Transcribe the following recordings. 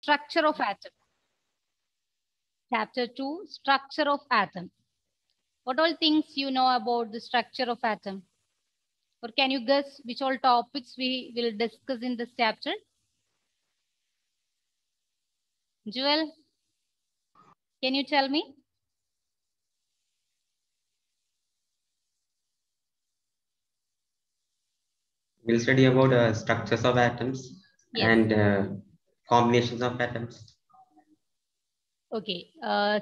Structure of atom. Chapter 2, structure of atom. What all things you know about the structure of atom? Or can you guess which all topics we will discuss in this chapter? Joel, can you tell me? We'll study about structures of atoms Yes. and combinations of atoms. Okay.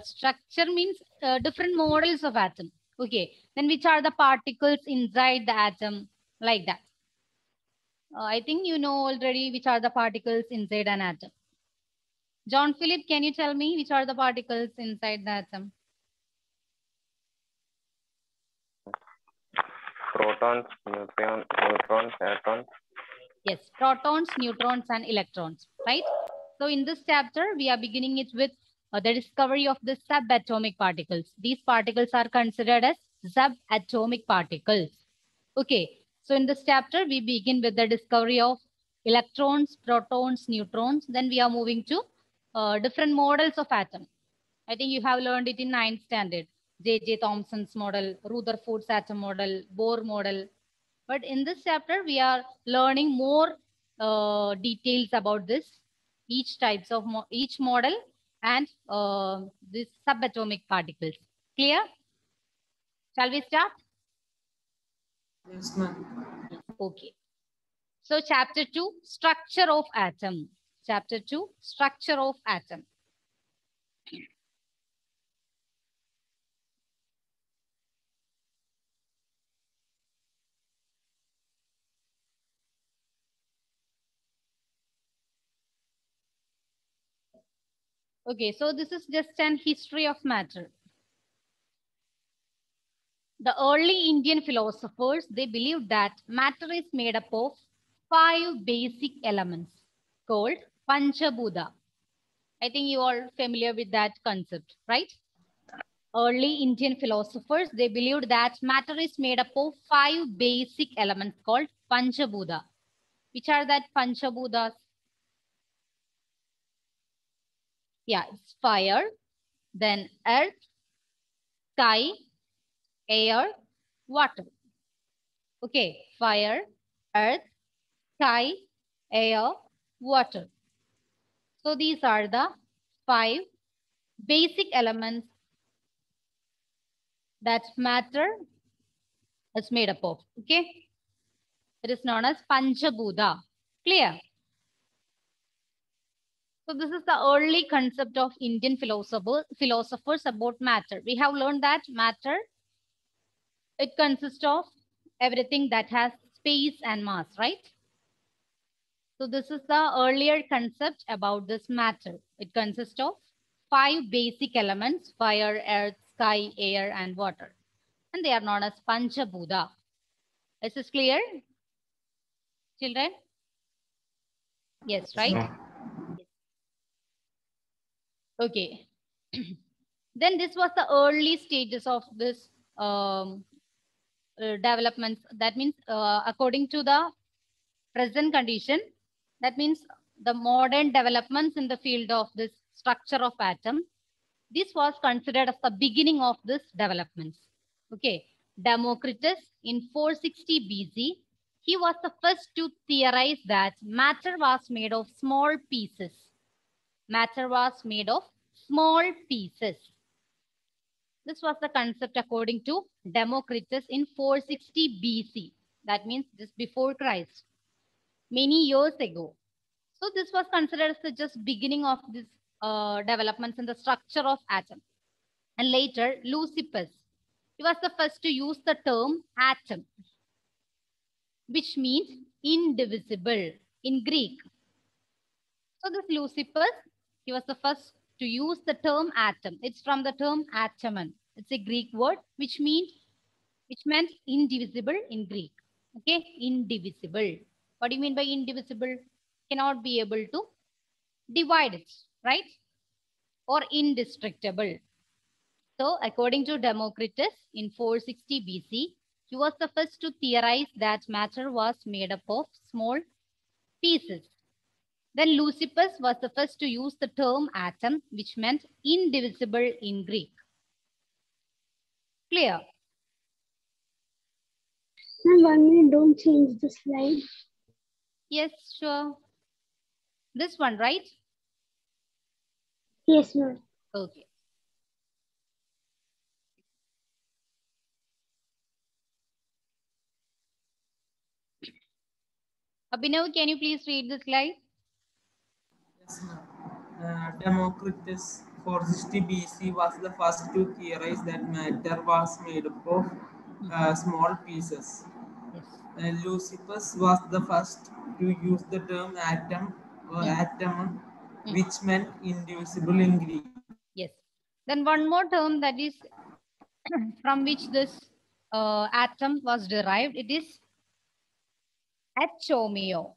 Structure means different models of atom. Okay. Then which are the particles inside the atom? Like that. I think you know already which are the particles inside an atom. John Philip, can you tell me which are the particles inside the atom? Protons, neutrons, electrons. Yes, protons, neutrons, and electrons, right? So in this chapter, we are beginning it with the discovery of the subatomic particles. These particles are considered as subatomic particles. Okay, so in this chapter, we begin with the discovery of electrons, protons, neutrons. Then we are moving to different models of atom. I think you have learned it in 9th standard. J.J. Thomson's model, Rutherford's atom model, Bohr model. But in this chapter, we are learning more details about this, each types of each model and these subatomic particles. Clear? Shall we start? Yes, ma'am. Okay. So chapter 2, structure of atom. Chapter 2, structure of atom. Okay, so this is just an history of matter. The early Indian philosophers, they believed that matter is made up of 5 basic elements called Panchabhuta. I think you are familiar with that concept, right? Early Indian philosophers, they believed that matter is made up of 5 basic elements called Panchabhuta. Which are that Panchabhutas? Yeah, it's fire, then earth, sky, air, water. Okay, fire, earth, sky, air, water. So these are the 5 basic elements that matter is made up of. Okay, it is known as Panchabhuta. Clear? So this is the early concept of Indian philosophers about matter. We have learned that matter, it consists of everything that has space and mass, right? So this is the earlier concept about this matter. It consists of 5 basic elements: fire, earth, sky, air, and water. And they are known as Panchabhuta. Is this clear, children? Yes, right? Yes. Okay. Then this was the early stages of this developments. That means according to the present condition, that means the modern developments in the field of this structure of atom, this was considered as the beginning of this developments. Okay, Democritus in 460 BC, he was the first to theorize that matter was made of small pieces. Matter was made of small pieces. This was the concept according to Democritus in 460 BC. That means just before Christ, many years ago. So this was considered as the just beginning of this developments in the structure of atom. And later, Leucippus, he was the first to use the term atom, which means indivisible in Greek. So this Leucippus, he was the first to use the term atom. It's from the term atomon. It's a Greek word which meant indivisible in Greek. Okay, indivisible. What do you mean by indivisible? Cannot be able to divide it, right? Or indestructible. So according to Democritus in 460 BC, he was the first to theorize that matter was made up of small pieces. Then Leucippus was the first to use the term atom, which meant indivisible in Greek. Clear? Ma'am, 1 minute, don't change the slide. Yes, sure. This one, right? Yes, ma'am. Okay. Abhinav, can you please read the slide? Yes, ma'am. Democritus, 460 BC, was the first to theorize that matter was made up of small pieces. Yes. Leucippus was the first to use the term atom or atom, which meant indivisible in Greek. Yes. Then one more term that is from which this atom was derived, it is achomio.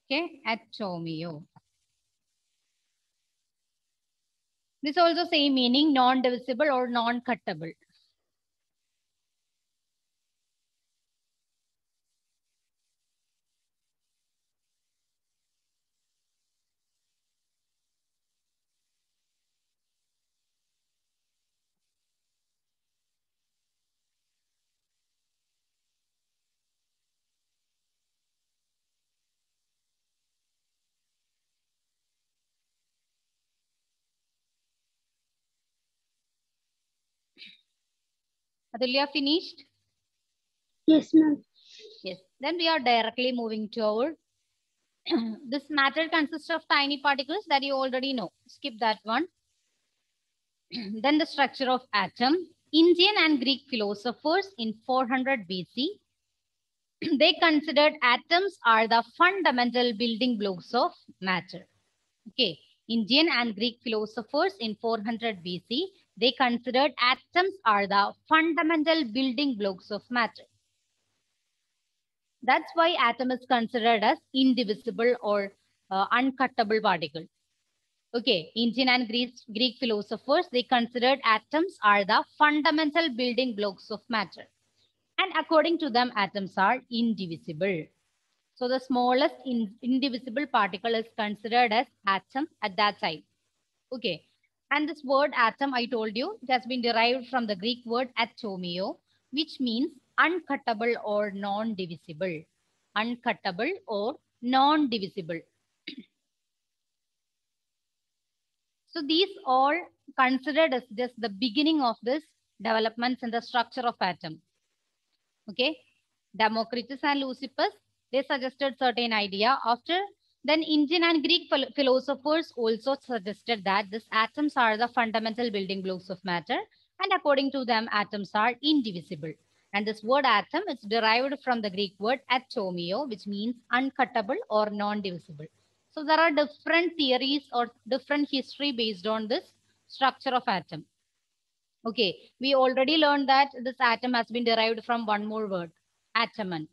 Okay, achomio. This also same meaning, non-divisible or non-cuttable. Atulya, finished? Yes, ma'am. Yes. Then we are directly moving to our this matter consists of tiny particles that you already know. Skip that one. Then the structure of atom. Indian and Greek philosophers in 400 BC, they considered atoms are the fundamental building blocks of matter. Okay. Indian and Greek philosophers in 400 BC, they considered atoms are the fundamental building blocks of matter. That's why atom is considered as indivisible or uncuttable particle. Okay, Indian and Greek philosophers, they considered atoms are the fundamental building blocks of matter. And according to them, atoms are indivisible. So the smallest indivisible particle is considered as atom at that time. Okay. And this word atom, I told you, it has been derived from the Greek word atomio, which means uncuttable or non-divisible. Uncuttable or non-divisible. So these all considered as just the beginning of this developments in the structure of atom. Okay. Democritus and Leucippus, they suggested certain idea. After then Indian and Greek philosophers also suggested that these atoms are the fundamental building blocks of matter, and according to them, atoms are indivisible. And this word atom is derived from the Greek word atomio, which means uncuttable or non-divisible. So there are different theories or different history based on this structure of atom. Okay, we already learned that this atom has been derived from one more word, atomon,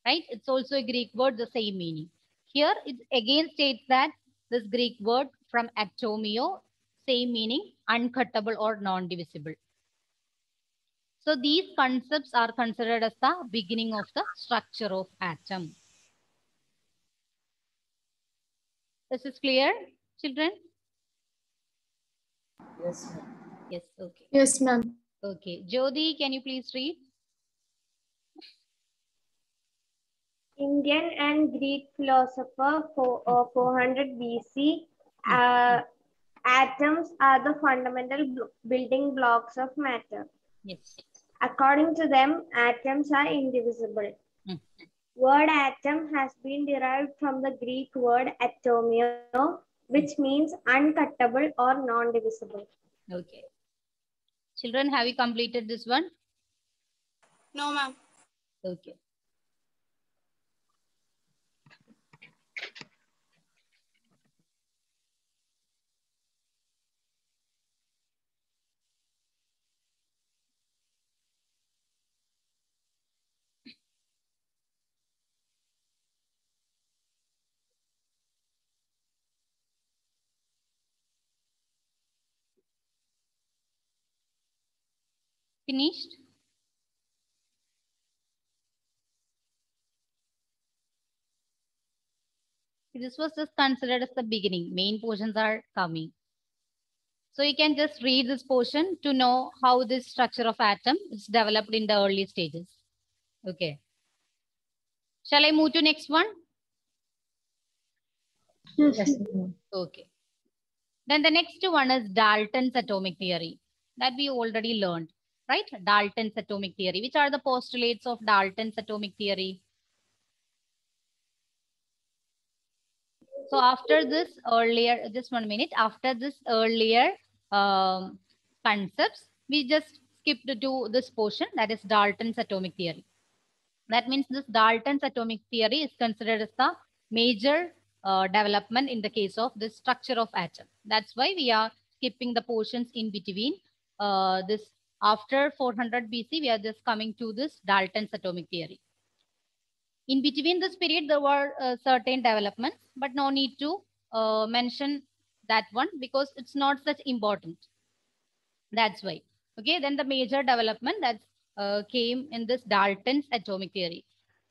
right? It's also a Greek word, the same meaning. Here, it again states that this Greek word from atomio, same meaning, uncuttable or non-divisible. So these concepts are considered as the beginning of the structure of atom. This is clear, children? Yes, ma'am. Yes, okay. Yes, ma'am. Okay, Jyoti, can you please read? Indian and Greek philosopher 400 BC, atoms are the fundamental building blocks of matter. Yes. According to them, atoms are indivisible. Word atom has been derived from the Greek word atomio, which means uncuttable or non-divisible. Okay. Children, have you completed this one? No, ma'am. Okay. Finished? This was just considered as the beginning. Main portions are coming. So you can just read this portion to know how this structure of atom is developed in the early stages. Okay. Shall I move to next one? Yes. Okay. Then the next one is Dalton's atomic theory that we already learned, right? Dalton's atomic theory. Which are the postulates of Dalton's atomic theory? So after this earlier, just 1 minute, after this earlier concepts, we just skipped to this portion, that is Dalton's atomic theory. That means this Dalton's atomic theory is considered as the major development in the case of the structure of atom. That's why we are skipping the portions in between this. After 400 BC, we are just coming to this Dalton's atomic theory. In between this period, there were certain developments, but no need to mention that one because it's not such important. That's why. Okay, then the major development that came in this Dalton's atomic theory.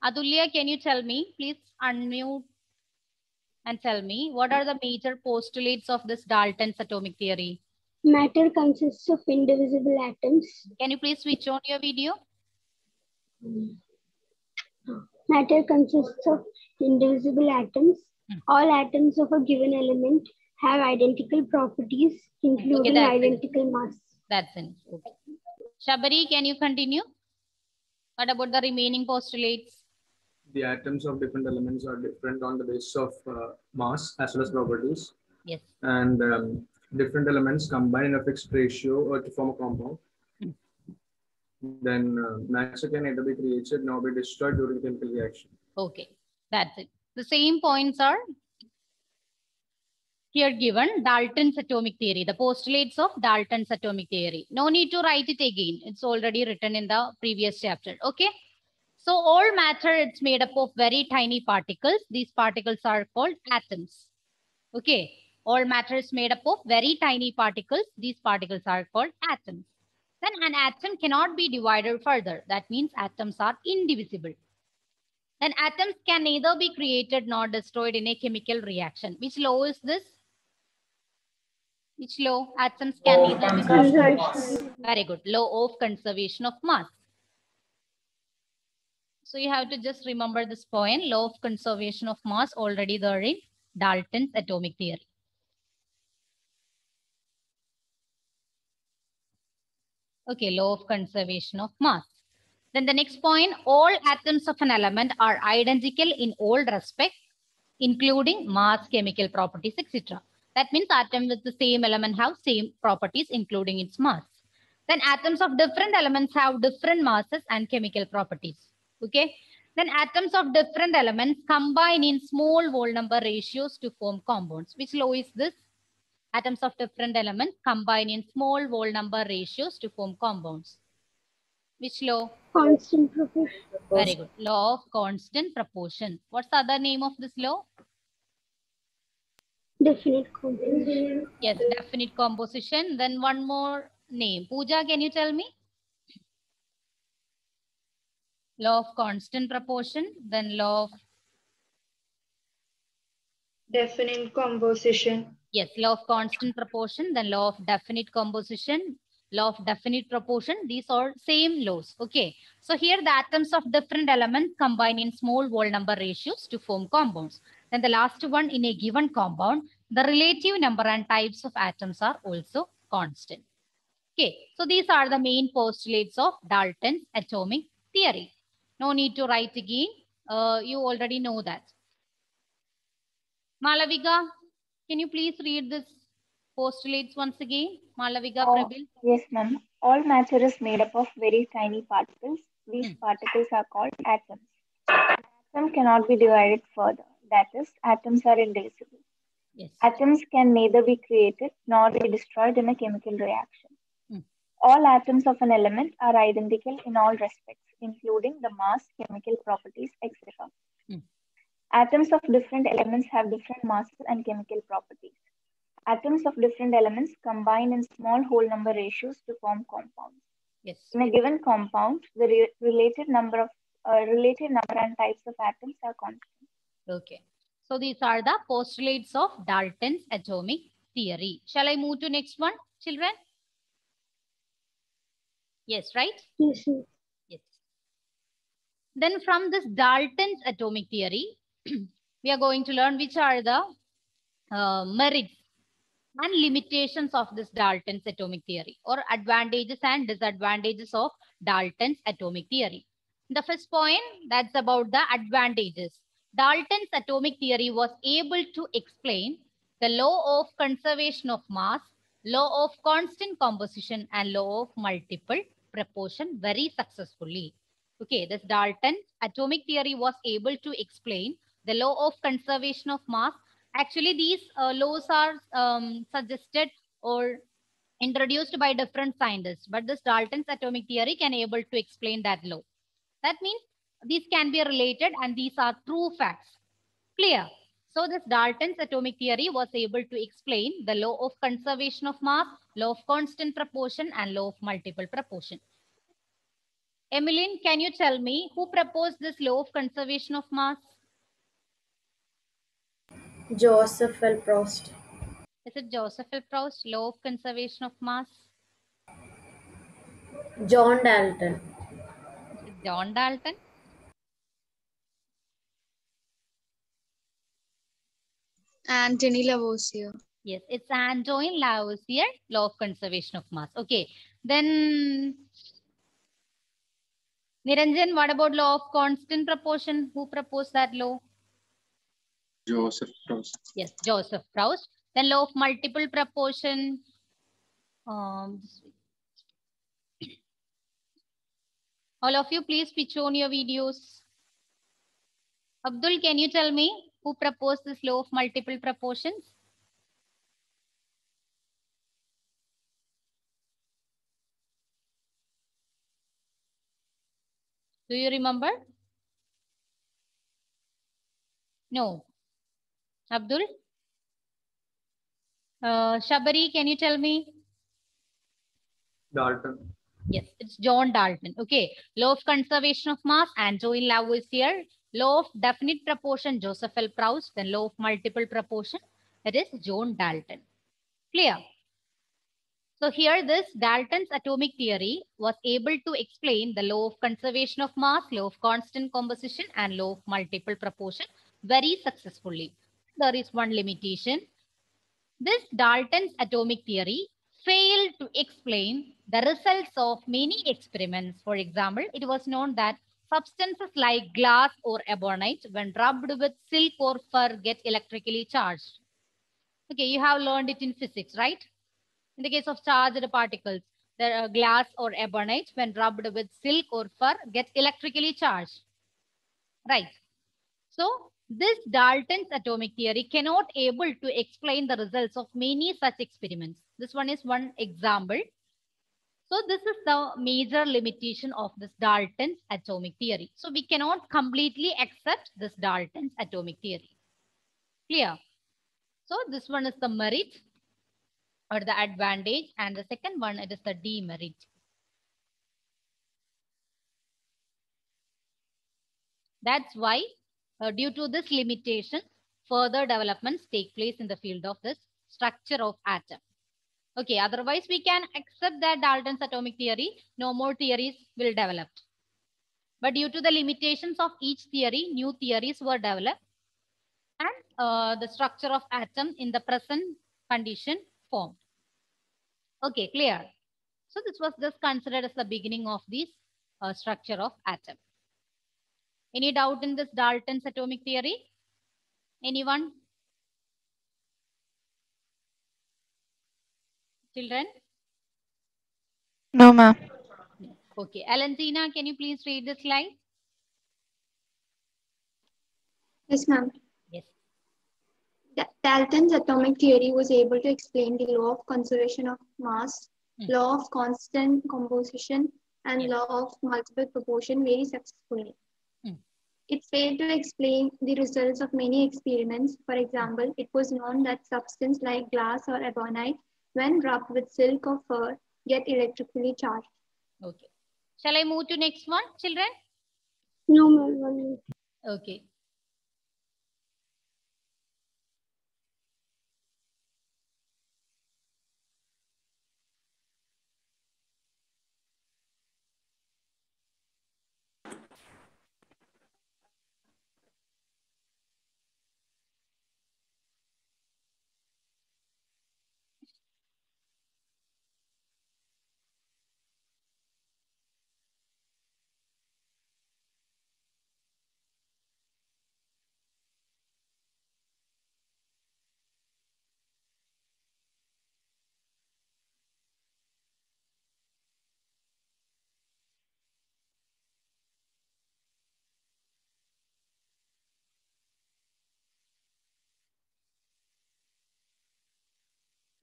Adulya, can you tell me, please unmute and tell me what are the major postulates of this Dalton's atomic theory? Matter consists of indivisible atoms. Can you please switch on your video? Matter consists of indivisible atoms. All atoms of a given element have identical properties, including identical mass. That's it. Okay. Shabari, can you continue? What about the remaining postulates? The atoms of different elements are different on the basis of mass as well as properties. Yes. And different elements combine in a fixed ratio to form a compound. Then matter can neither be created nor be destroyed during chemical reaction. Okay, that's it. The same points are here given. Dalton's atomic theory, the postulates of Dalton's atomic theory. No need to write it again. It's already written in the previous chapter. Okay. So all matter, it's made up of very tiny particles. These particles are called atoms. Okay. All matter is made up of very tiny particles. These particles are called atoms. Then an atom cannot be divided further. That means atoms are indivisible. Then atoms can neither be created nor destroyed in a chemical reaction. Which law is this? Which law? Atoms can neither be created. Very good. Law of conservation of mass. So you have to just remember this point. Law of conservation of mass already there in Dalton's atomic theory. Okay, law of conservation of mass. Then the next point, all atoms of an element are identical in all respects, including mass, chemical properties, etc. That means atoms with the same element have same properties, including its mass. Then atoms of different elements have different masses and chemical properties. Okay. Then atoms of different elements combine in small whole number ratios to form compounds. Which law is this? Atoms of different elements combine in small whole number ratios to form compounds. Which law? Constant proportion. Very good. Law of constant proportion. What's the other name of this law? Definite composition. Yes, definite composition. Then one more name. Pooja, can you tell me? Law of constant proportion. Then law of definite composition. Yes, law of constant proportion, then law of definite composition, law of definite proportion. These are same laws. Okay. So here the atoms of different elements combine in small whole number ratios to form compounds. Then the last one, in a given compound, the relative number and types of atoms are also constant. Okay. So these are the main postulates of Dalton's atomic theory. No need to write again. You already know that. Malavika, can you please read this postulates once again? Malavika, Prabil. Yes, ma'am. All matter is made up of very tiny particles. These particles are called atoms. An atom cannot be divided further. That is, atoms are indivisible. Yes. Atoms can neither be created nor be destroyed in a chemical reaction. All atoms of an element are identical in all respects, including the mass, chemical properties, etc. Atoms of different elements have different masses and chemical properties. Atoms of different elements combine in small whole number ratios to form compounds. Yes. In a given compound, the related number and types of atoms are constant. Okay. So these are the postulates of Dalton's atomic theory. Shall I move to next one, children? Yes, right? Yes, sir. Yes. Then from this Dalton's atomic theory, we are going to learn which are the merits and limitations of this Dalton's atomic theory, or advantages and disadvantages of Dalton's atomic theory. The first point, that's about the advantages. Dalton's atomic theory was able to explain the law of conservation of mass, law of constant composition, and law of multiple proportion very successfully. Okay, this Dalton's atomic theory was able to explain the law of conservation of mass. Actually, these laws are suggested or introduced by different scientists, but this Dalton's atomic theory can able to explain that law. That means these can be related and these are true facts. Clear? So this Dalton's atomic theory was able to explain the law of conservation of mass, law of constant proportion, and law of multiple proportion. Emmeline, can you tell me who proposed this law of conservation of mass? Joseph L. Proust. Is it Joseph L. Proust, law of conservation of mass? John Dalton. Is it John Dalton? Anthony Lavoisier. Yes, it's Antoine Lavoisier, law of conservation of mass. Okay, then Niranjan, what about law of constant proportion? Who proposed that law? Joseph Proust. Yes, Joseph Proust. Then law of multiple proportion. All of you, please switch on your videos. Abdul, can you tell me who proposed this law of multiple proportions? Do you remember? No. Abdul? Shabari, can you tell me? Dalton. Yes, it's John Dalton. Okay. Law of conservation of mass, Antoine Lavoisier. Law of definite proportion, Joseph L. Proust. Then law of multiple proportion, it is John Dalton. Clear? So here this Dalton's atomic theory was able to explain the law of conservation of mass, law of constant composition, and law of multiple proportion very successfully. There is one limitation. This Dalton's atomic theory failed to explain the results of many experiments. For example, it was known that substances like glass or ebonite, when rubbed with silk or fur, get electrically charged. Okay, you have learned it in physics, right? In the case of charged particles, the glass or ebonite, when rubbed with silk or fur, get electrically charged. Right. So this Dalton's atomic theory cannot able to explain the results of many such experiments. This one is one example. So this is the major limitation of this Dalton's atomic theory. So we cannot completely accept this Dalton's atomic theory. Clear? So this one is the merit or the advantage, and the second one, it is the demerit. That's why due to this limitation, further developments take place in the field of this structure of atom. Okay, otherwise we can accept that Dalton's atomic theory, no more theories will develop. But due to the limitations of each theory, new theories were developed, and the structure of atom in the present condition formed. Okay, clear. So this was just considered as the beginning of this structure of atom. Any doubt in this Dalton's atomic theory? Anyone? Children? No, ma'am. Okay. Alantina, can you please read the slide? Yes, ma'am. Yes. Dalton's atomic theory was able to explain the law of conservation of mass, law of constant composition, and law of multiple proportion very successfully. It failed to explain the results of many experiments. For example, it was known that substances like glass or ebonite, when rubbed with silk or fur, get electrically charged. Okay. Shall I move to next one, children? No, ma'am. Okay.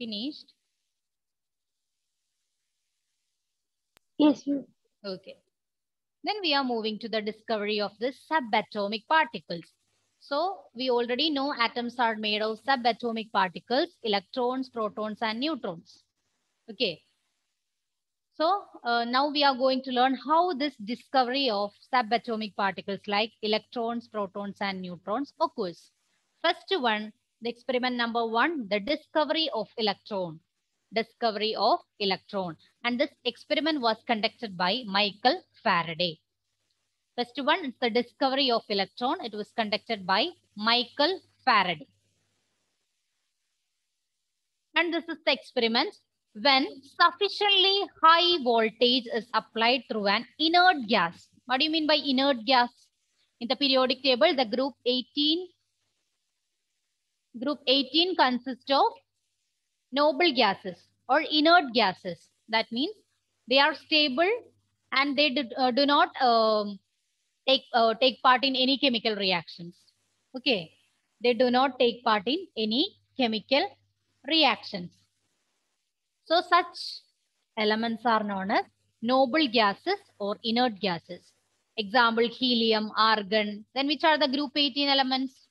Finished? Yes, ma'am. Okay. Then we are moving to the discovery of the subatomic particles. So we already know atoms are made of subatomic particles, electrons, protons, and neutrons. Okay. So now we are going to learn how this discovery of subatomic particles like electrons, protons, and neutrons occurs. First one, the experiment number 1, the discovery of electron. Discovery of electron. And this experiment was conducted by Michael Faraday. First one is the discovery of electron. It was conducted by Michael Faraday. And this is the experiment. When sufficiently high voltage is applied through an inert gas. What do you mean by inert gas? In the periodic table, the group 18 consists of noble gases or inert gases. That means they are stable and they do not take part in any chemical reactions. Okay, they do not take part in any chemical reactions. So such elements are known as noble gases or inert gases. Example, helium, argon. Then which are the group 18 elements?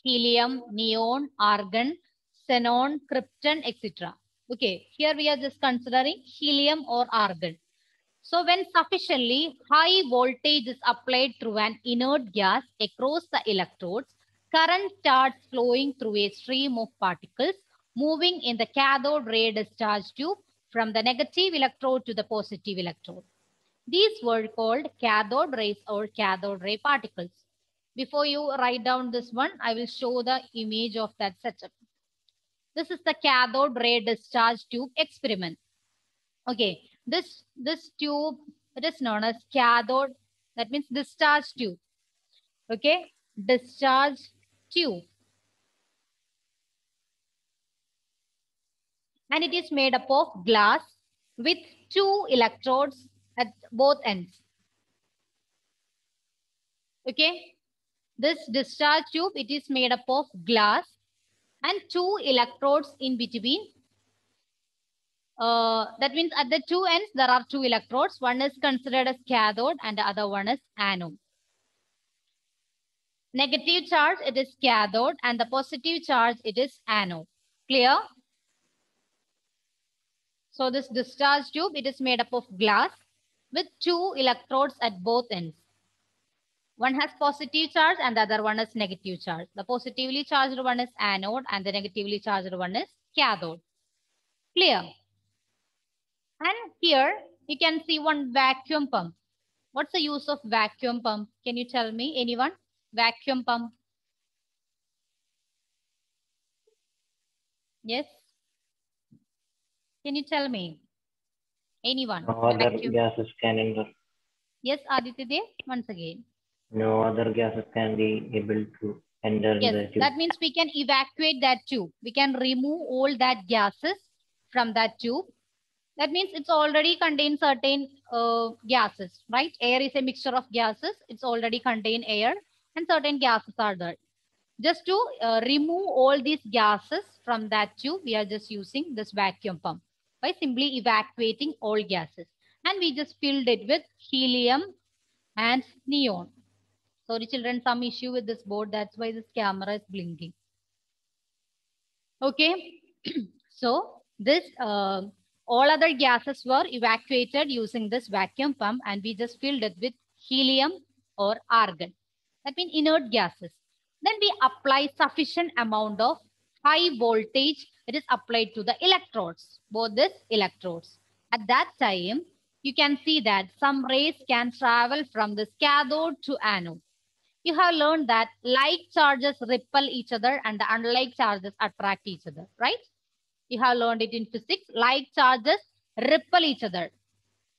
Helium, neon, argon, xenon, krypton, etc. Okay, here we are just considering helium or argon. So when sufficiently high voltage is applied through an inert gas across the electrodes, current starts flowing through a stream of particles moving in the cathode ray discharge tube from the negative electrode to the positive electrode. These were called cathode rays or cathode ray particles. Before you write down this one, I will show the image of that setup. This is the cathode ray discharge tube experiment. Okay, this tube, it is known as cathode, that means discharge tube. Okay, discharge tube. And it is made up of glass with 2 electrodes at both ends. Okay, this discharge tube, it is made up of glass and 2 electrodes in between. That means at the 2 ends, there are 2 electrodes. One is considered as cathode and the other one is anode. Negative charge, it is cathode, and the positive charge, it is anode. Clear? So this discharge tube, it is made up of glass with 2 electrodes at both ends. One has positive charge and the other one is negative charge. The positively charged one is anode and the negatively charged one is cathode. Clear? And here you can see one vacuum pump. What's the use of vacuum pump? Can you tell me, anyone? Vacuum pump. Yes? Can you tell me? Anyone? No other Vacuum. gases can enter. Yes, Aditya, once again. No other gases can be able to enter Yes, the tube. that means we can evacuate that tube. We can remove all that gases from that tube. That means it's already contains certain gases, right? Air is a mixture of gases. It's already contain air and certain gases are there. Just to remove all these gases from that tube, we are just using this vacuum pump by simply evacuating all gases. And we just filled it with helium and neon. Sorry, children, some issue with this board. That's why this camera is blinking. Okay. So this all other gases were evacuated using this vacuum pump and we just filled it with helium or argon. That means inert gases. Then we apply sufficient amount of high voltage. It is applied to the electrodes, both these electrodes. At that time, you can see that some rays can travel from this cathode to anode. You have learned that like charges repel each other and the unlike charges attract each other, right? You have learned it in physics. Like charges repel each other,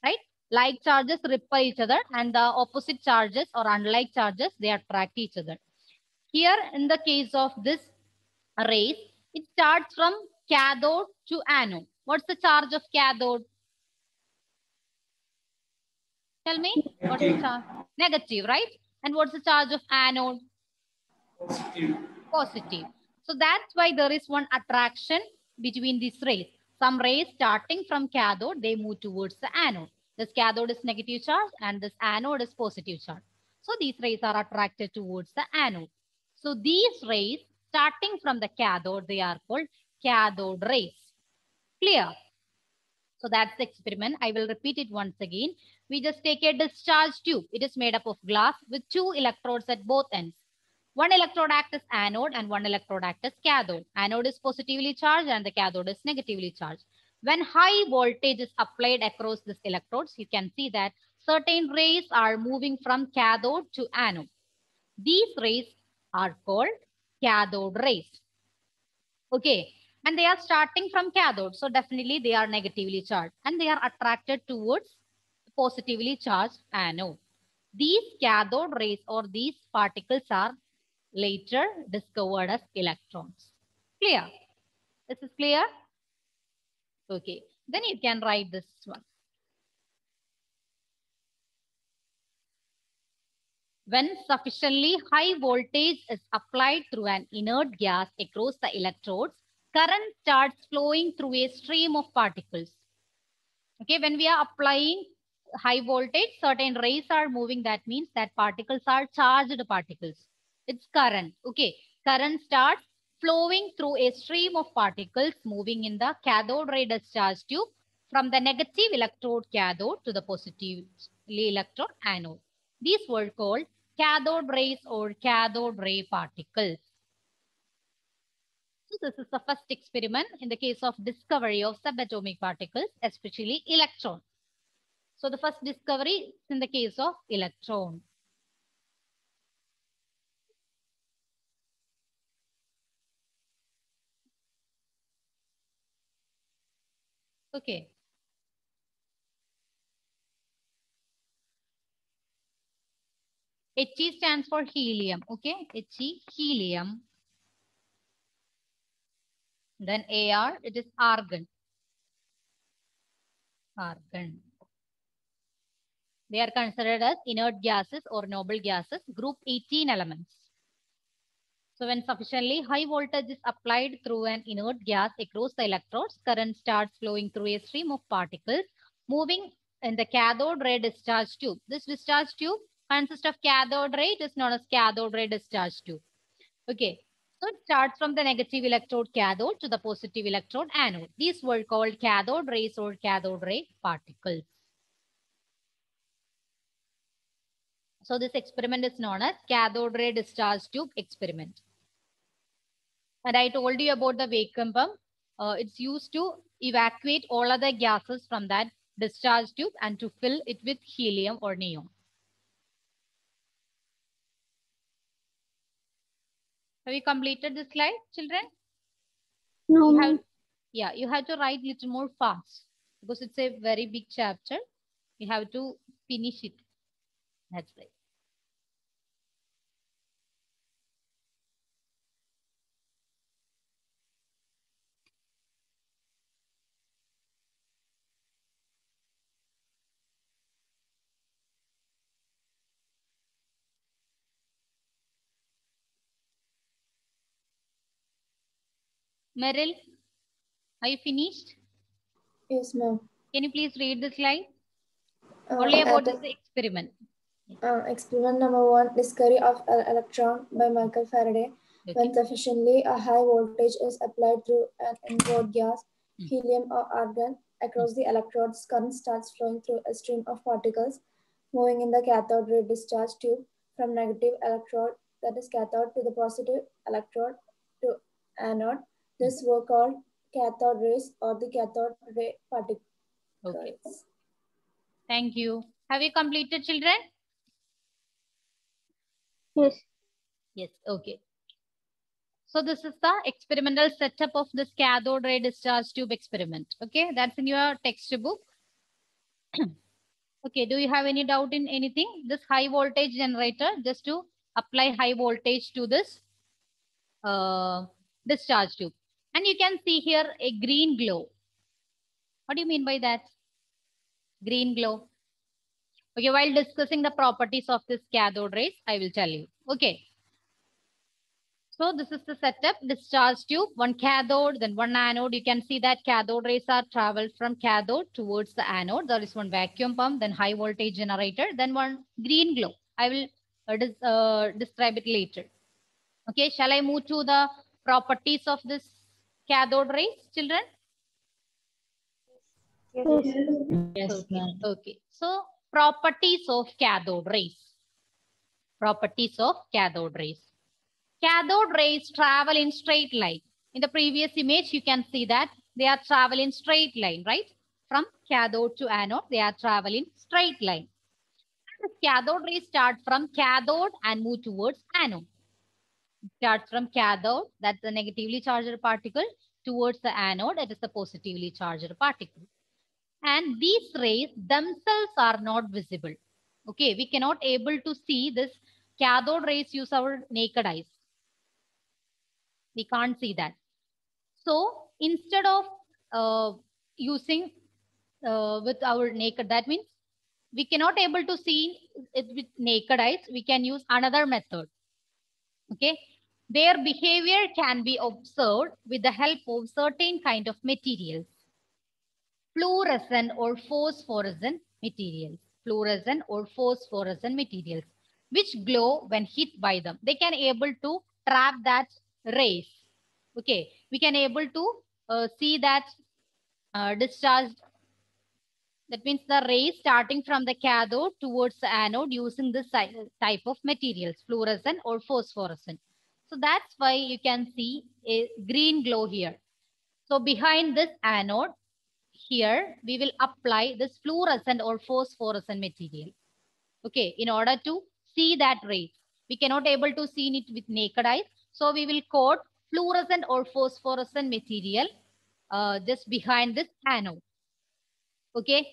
right? Like charges repel each other and the opposite charges or unlike charges, they attract each other. Here in the case of this rays, it starts from cathode to anode. What's the charge of cathode? Tell me. What's the charge? Negative, right? And what's the charge of anode? Positive. Positive. So that's why there is one attraction between these rays. Some rays starting from cathode, they move towards the anode. This cathode is negative charge and this anode is positive charge. So these rays are attracted towards the anode. So these rays starting from the cathode, they are called cathode rays. Clear? So that's the experiment. I will repeat it once again. We just take a discharge tube. It is made up of glass with 2 electrodes at both ends. One electrode acts as anode and one electrode acts as cathode. Anode is positively charged and the cathode is negatively charged. When high voltage is applied across these electrodes, you can see that certain rays are moving from cathode to anode. These rays are called cathode rays. Okay. And they are starting from cathode. So definitely they are negatively charged and they are attracted towards positively charged anode. These cathode rays or these particles are later discovered as electrons. Clear? This is clear? Okay. Then you can write this one. When sufficiently high voltage is applied through an inert gas across the electrodes, current starts flowing through a stream of particles. Okay, when we are applying high voltage, certain rays are moving. That means that particles are charged particles. It's current. Okay, current starts flowing through a stream of particles moving in the cathode ray discharge tube from the negative electrode cathode to the positive electrode anode. These were called cathode rays or cathode ray particles. So this is the first experiment in the case of discovery of subatomic particles, especially electrons. So the first discovery is in the case of electron. Okay. He stands for helium. Okay. He, helium. Then Ar, it is argon. Argon. They are considered as inert gases or noble gases, group 18 elements. So when sufficiently high voltage is applied through an inert gas across the electrodes, current starts flowing through a stream of particles moving in the cathode ray discharge tube. This discharge tube consists of cathode ray. It is known as cathode ray discharge tube. Okay. So it starts from the negative electrode cathode to the positive electrode anode. These were called cathode rays or cathode ray particles. So this experiment is known as cathode ray discharge tube experiment. And I told you about the vacuum pump. It's used to evacuate all other gases from that discharge tube and to fill it with helium or neon. Have you completed this slide, children? No. You have to write a little more fast because it's a very big chapter. You have to finish it. That's right. Meryl, are you finished? Yes, ma'am. Can you please read the slide? Only about this experiment. Experiment number 1, discovery of an electron by Michael Faraday. Okay. When sufficiently a high voltage is applied through an inert gas, helium or argon, across the electrodes, current starts flowing through a stream of particles moving in the cathode ray discharge tube from negative electrode, that is cathode, to the positive electrode to anode. This were called cathode rays or the cathode ray particles. Okay. Thank you. Have you completed, children? Yes. Yes, okay. So this is the experimental setup of this cathode ray discharge tube experiment. Okay, that's in your textbook. Okay, do you have any doubt in anything? This high voltage generator, just to apply high voltage to this discharge tube. And you can see here a green glow. What do you mean by that? Green glow. Okay, while discussing the properties of this cathode rays, I will tell you. Okay. So this is the setup. Discharge tube, one cathode, then one anode. You can see that cathode rays are traveled from cathode towards the anode. There is one vacuum pump, then high voltage generator, then one green glow. I will describe it later. Okay, shall I move to the properties of this cathode rays, children? Yes. Okay. Okay. So properties of cathode rays. Properties of cathode rays. Cathode rays travel in straight line. In the previous image, you can see that they are traveling straight line, right? From cathode to anode, they are traveling straight line. The cathode rays start from cathode and move towards anode. It starts from cathode, that's the negatively charged particle, towards the anode, that is the positively charged particle. And these rays themselves are not visible. Okay, we cannot able to see this cathode rays use our naked eyes. We can't see that. So instead of using with our naked, that means we cannot able to see it with naked eyes. We can use another method. Okay, their behavior can be observed with the help of certain kind of materials. Fluorescent or phosphorescent materials. Fluorescent or phosphorescent materials, which glow when hit by them. They can able to trap that rays. Okay, we can able to see that discharged. That means the rays starting from the cathode towards the anode using this type of materials, fluorescent or phosphorescent. So that's why you can see a green glow here. So behind this anode, here we will apply this fluorescent or phosphorescent material. Okay, in order to see that rays. We cannot able to see it with naked eyes. So we will coat fluorescent or phosphorescent material just behind this anode. Okay.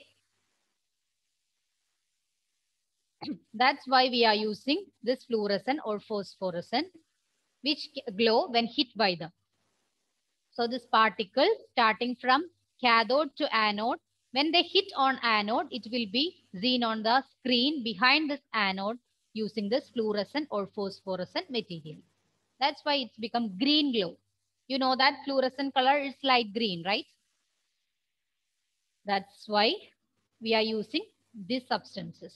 That's why we are using this fluorescent or phosphorescent, which glow when hit by them. So this particle starting from cathode to anode, when they hit on anode, it will be seen on the screen behind this anode using this fluorescent or phosphorescent material. That's why it's become green glow. You know that fluorescent color is light green, right? That's why we are using these substances.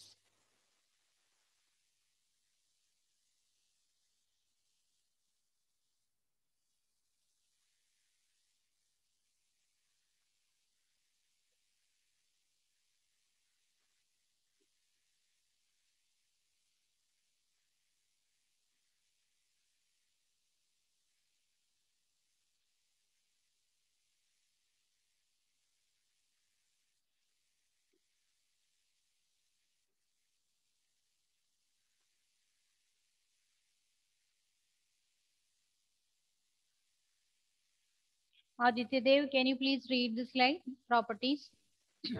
Aditya Dev, can you please read the slide? Properties.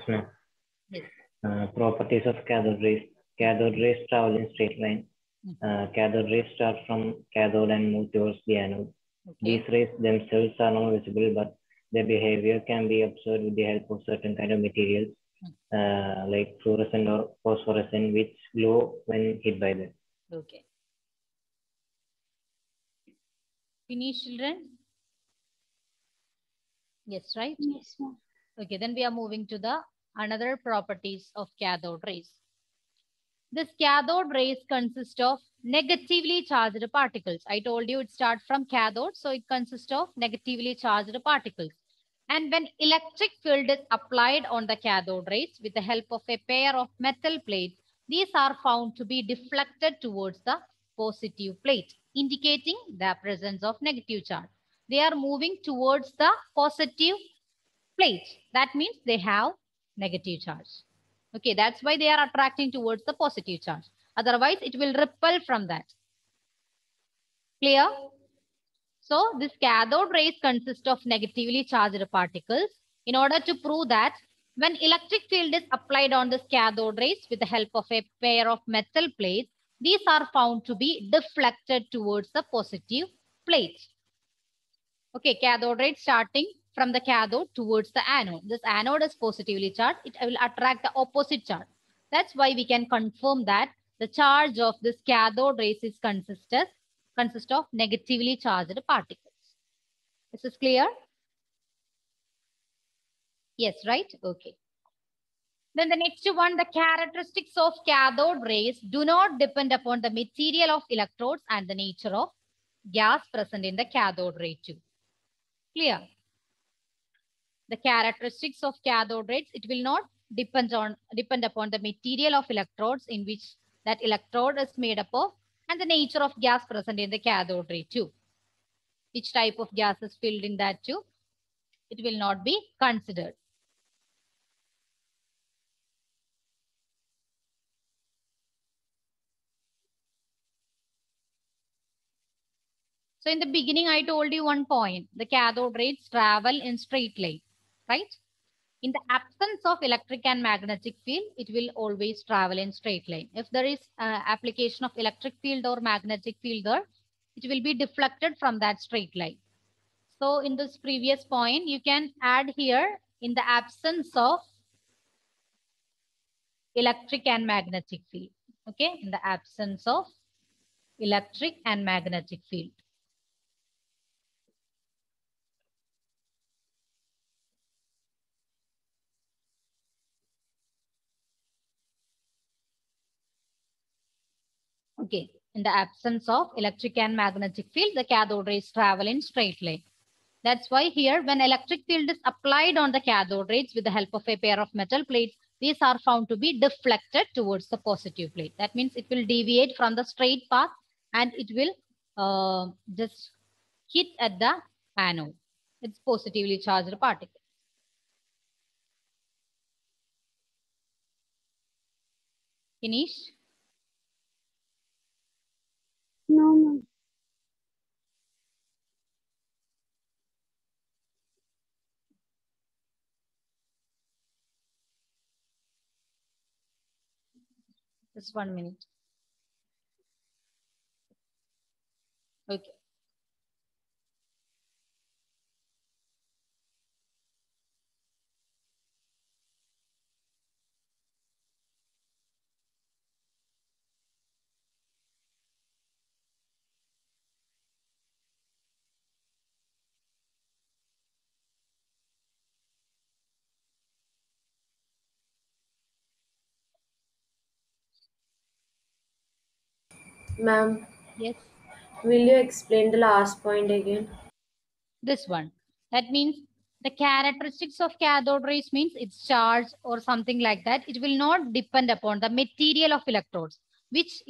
Yes. Properties of cathode rays. Cathode rays travel in straight line. Cathode rays start from cathode and move towards the anode. Okay. These rays themselves are not visible, but their behavior can be observed with the help of certain kind of materials, like fluorescent or phosphorescent, which glow when hit by them. Okay. Finish, children? Yes, right? Yes, ma'am. Okay, then we are moving to the another properties of cathode rays. This cathode rays consist of negatively charged particles. I told you it starts from cathode, so it consists of negatively charged particles. And when electric field is applied on the cathode rays with the help of a pair of metal plates, these are found to be deflected towards the positive plate, indicating the presence of negative charge. They are moving towards the positive plate. That means they have negative charge. Okay, that's why they are attracting towards the positive charge. Otherwise, it will repel from that. Clear? So, this cathode rays consist of negatively charged particles. In order to prove that, when electric field is applied on this cathode rays with the help of a pair of metal plates, these are found to be deflected towards the positive plate. Okay, cathode rays starting from the cathode towards the anode. This anode is positively charged. It will attract the opposite charge. That's why we can confirm that the charge of this cathode rays is consist of negatively charged particles. Is this clear? Yes, right? Okay. Then the next one, the characteristics of cathode rays do not depend upon the material of electrodes and the nature of gas present in the cathode ray tube. Clear? The characteristics of cathode rays, it will not depend upon the material of electrodes in which that electrode is made up of and the nature of gas present in the cathode ray tube. Which type of gas is filled in that tube? It will not be considered. So in the beginning, I told you one point, the cathode rays travel in straight line, right? In the absence of electric and magnetic field, it will always travel in straight line. If there is application of electric field or magnetic field there, it will be deflected from that straight line. So in this previous point, you can add here in the absence of electric and magnetic field. Okay, in the absence of electric and magnetic field. Okay, in the absence of electric and magnetic field, the cathode rays travel in straight line. That's why here, when electric field is applied on the cathode rays with the help of a pair of metal plates, these are found to be deflected towards the positive plate. That means it will deviate from the straight path and it will just hit at the anode. It's positively charged particle. Finish? No, no. Just 1 minute. Okay. Ma'am. Yes. Will you explain the last point again? This one. That means the characteristics of cathode rays means its charge or something like that. It will not depend upon the material of electrodes. Which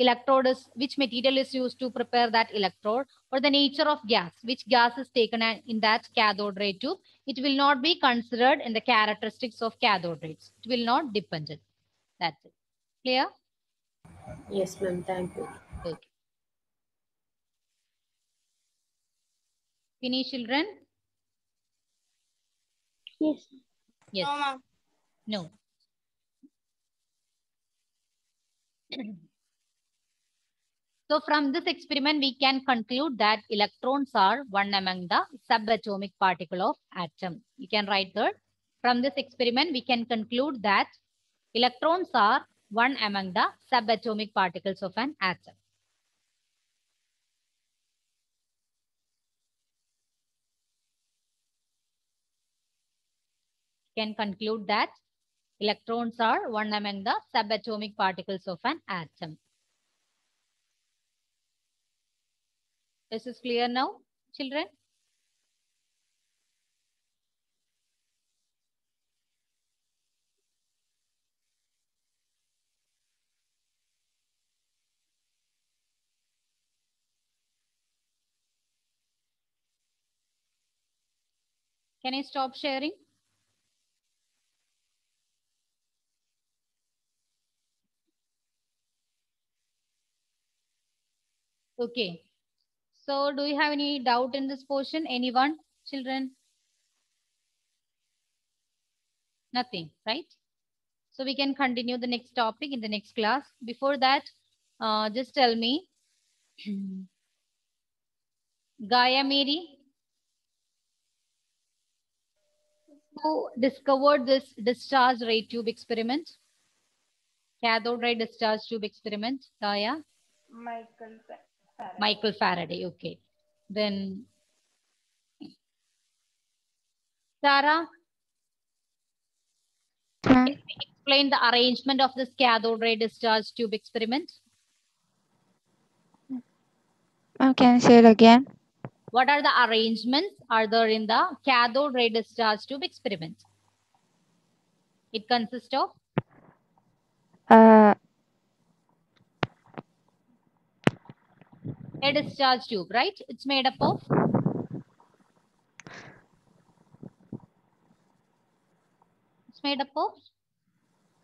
material is used to prepare that electrode, or the nature of gas, which gas is taken in that cathode ray tube. It will not be considered in the characteristics of cathode rays. It will not depend it. That's it. Clear? Yes, ma'am. Thank you. Okay. Finish, children? Yes. Yes. No, ma'am. No. So from this experiment, we can conclude that electrons are one among the subatomic particle of atom. You can write that. From this experiment, we can conclude that electrons are one among the subatomic particles of an atom. Can conclude that electrons are one among the subatomic particles of an atom. This is clear now, children? Can I stop sharing? Okay. So do you have any doubt in this portion? Anyone, children? Nothing, right? So we can continue the next topic in the next class. Before that, just tell me, Gaia Mary, who discovered this discharge ray tube experiment? Cathode ray discharge tube experiment, Gaia? Michael Michael Faraday. Okay. Then Sarah, can we explain the arrangement of this cathode ray discharge tube experiment? Can you say it again? What are the arrangements are there in the cathode ray discharge tube experiment? It consists of a discharge tube, right? It's made up of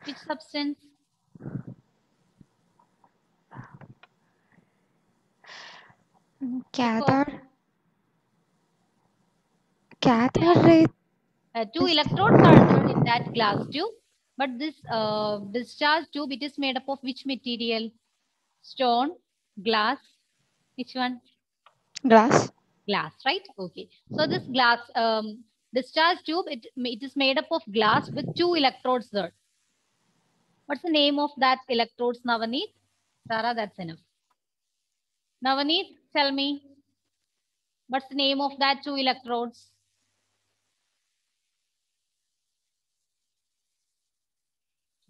which substance? Cathode ray. Two electrodes are there in that glass tube, but this discharge tube, it is made up of which material? Stone, glass, which one? Glass. Glass, right? Okay. So this glass discharge tube, it is made up of glass with two electrodes there. What's the name of that electrodes, Navaneet? Sarah, that's enough. Navaneet, tell me. What's the name of that two electrodes?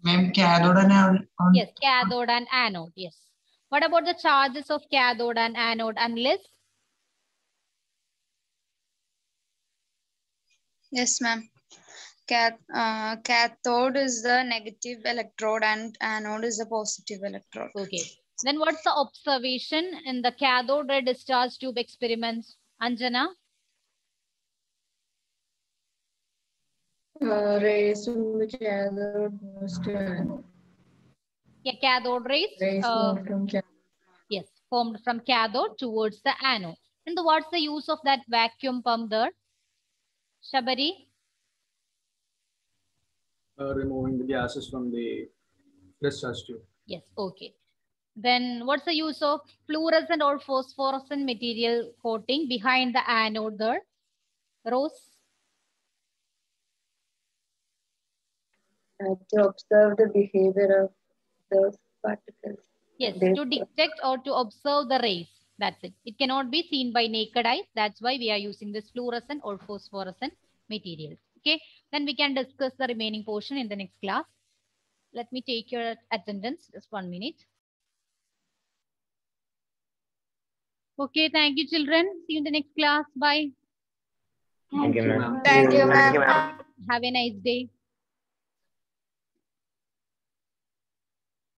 Ma'am, cathode and anode. Yes, cathode and anode. Yes. What about the charges of cathode and anode, and Liz? Yes, ma'am. Cathode is the negative electrode and anode is the positive electrode. Okay. Then what's the observation in the cathode ray discharge tube experiments? Anjana? Rays from the cathode moves to anode. Yeah, cathode rays. Yes, formed from cathode towards the anode. And what's the use of that vacuum pump there? Shabari? Removing the gases from the discharge tube. Yes, okay. Then what's the use of fluorescent or phosphorescent material coating behind the anode there? Rose? To observe the behavior of those particles. Yes, to detect or to observe the rays. That's it. It cannot be seen by naked eyes. That's why we are using this fluorescent or phosphorescent materials. Okay, then we can discuss the remaining portion in the next class. Let me take your attendance. Just 1 minute. Okay, thank you, children. See you in the next class. Bye. Thank you, ma'am. Thank you, ma'am. Have a nice day.